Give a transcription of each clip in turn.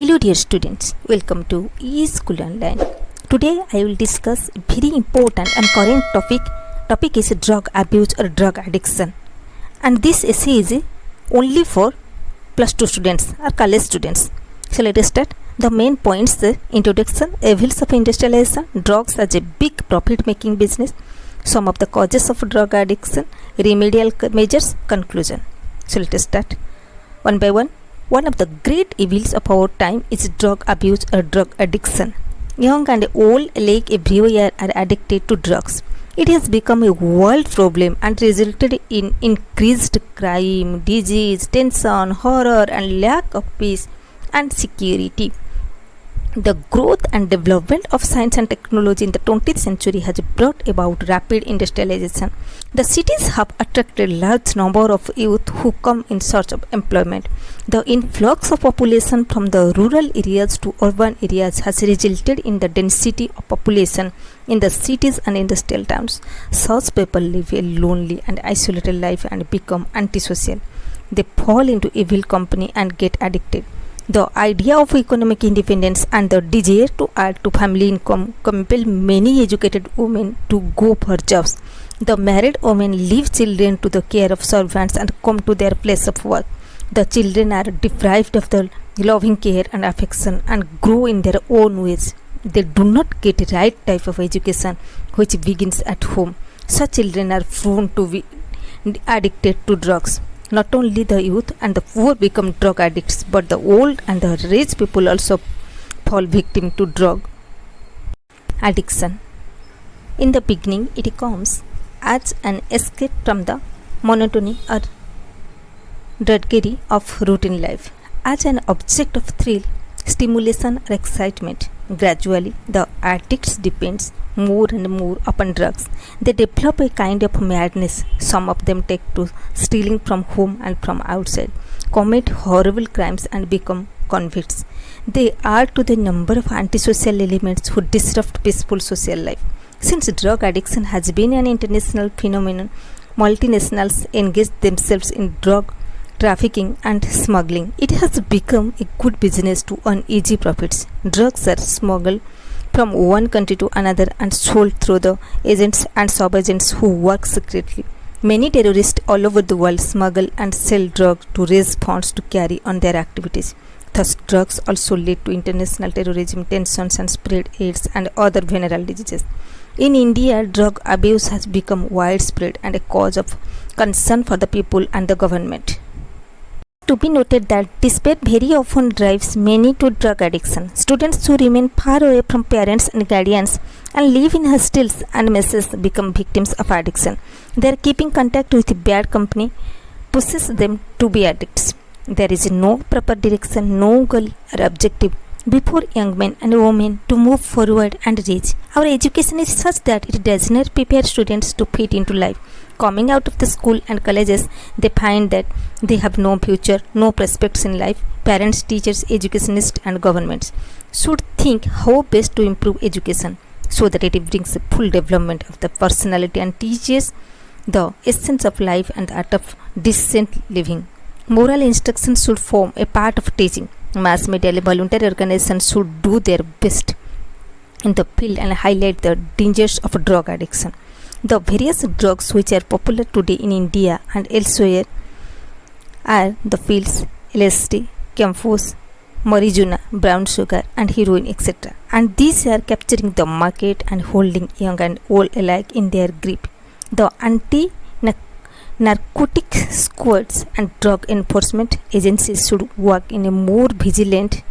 Hello dear students, welcome to eschoolOnline. Today I will discuss a very important and current topic. Topic is drug abuse or drug addiction. And this essay is only for plus 2 students or college students. So let us start. The main points: the introduction, evils of industrialization, drugs as a big profit making business, some of the causes of drug addiction, remedial measures, conclusion. So let us start one by one. One of the great evils of our time is drug abuse or drug addiction. Young and old alike everywhere are addicted to drugs. It has become a world problem and resulted in increased crime, disease, tension, horror, and lack of peace and security. The growth and development of science and technology in the 20th century has brought about rapid industrialization. The cities have attracted large number of youth who come in search of employment. The influx of population from the rural areas to urban areas has resulted in the density of population in the cities and industrial towns. Such people live a lonely and isolated life and become antisocial. They fall into evil company and get addicted. The idea of economic independence and the desire to add to family income compel many educated women to go for jobs. The married women leave children to the care of servants and come to their place of work. The children are deprived of the loving care and affection and grow in their own ways. They do not get the right type of education which begins at home. Such children are prone to be addicted to drugs. Not only the youth and the poor become drug addicts, but the old and the rich people also fall victim to drug addiction. In the beginning, it comes as an escape from the monotony or drudgery of routine life, as an object of thrill, stimulation, or excitement. Gradually, the addicts depends more and more upon drugs. They develop a kind of madness. Some of them take to stealing from home and from outside, commit horrible crimes and become convicts. They add to the number of antisocial elements who disrupt peaceful social life. Since drug addiction has been an international phenomenon, multinationals engage themselves in drug trafficking and smuggling. It has become a good business to earn easy profits. Drugs are smuggled from one country to another and sold through the agents and sub-agents who work secretly. Many terrorists all over the world smuggle and sell drugs to raise funds to carry on their activities. Thus, drugs also lead to international terrorism, tensions, and spread AIDS and other venereal diseases. In India, drug abuse has become widespread and a cause of concern for the people and the government. To be noted that despair very often drives many to drug addiction. Students who remain far away from parents and guardians and live in hostels and messes become victims of addiction. Their keeping contact with bad company pushes them to be addicts. There is no proper direction, no goal or objective before young men and women to move forward and reach. Our education is such that it does not prepare students to fit into life. Coming out of the school and colleges, they find that they have no future, no prospects in life. Parents, teachers, educationists and governments should think how best to improve education so that it brings a full development of the personality and teaches the essence of life and the art of decent living. Moral instruction should form a part of teaching. Mass media and voluntary organizations should do their best in the field and highlight the dangers of drug addiction. The various drugs which are popular today in India and elsewhere are the pills, LSD, camphor, marijuana, brown sugar and heroin, etc. And these are capturing the market and holding young and old alike in their grip. The anti-narcotic squads and drug enforcement agencies should work in a more vigilant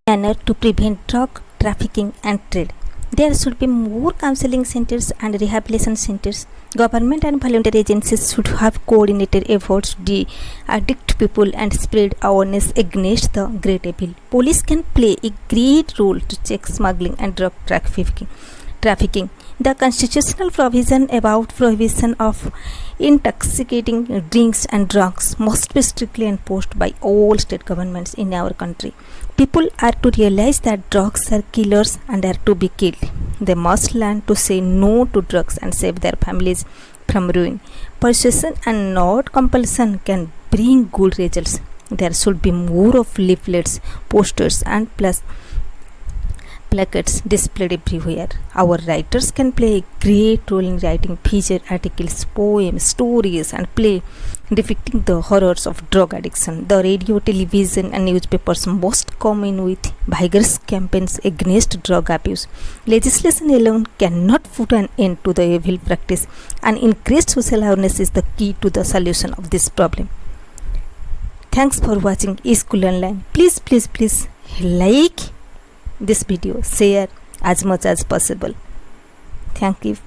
manner to prevent drug trafficking and trade. There should be more counseling centers and rehabilitation centers. Government and voluntary agencies should have coordinated efforts to de-addict people and spread awareness against the great evil. Police can play a great role to check smuggling and drug trafficking. The constitutional provision about prohibition of intoxicating drinks and drugs must be strictly enforced by all state governments in our country. People are to realize that drugs are killers and are to be killed. They must learn to say no to drugs and save their families from ruin. Persuasion and not compulsion can bring good results. There should be more of leaflets, posters, and placards displayed everywhere. Our writers can play a great role in writing feature articles, poems, stories, and play depicting the horrors of drug addiction. The radio, television, and newspapers must come in with vigorous campaigns against drug abuse. Legislation alone cannot put an end to the evil practice, and increased social awareness is the key to the solution of this problem. Thanks for watching eschool online. Please like this video, share as much as possible. Thank you.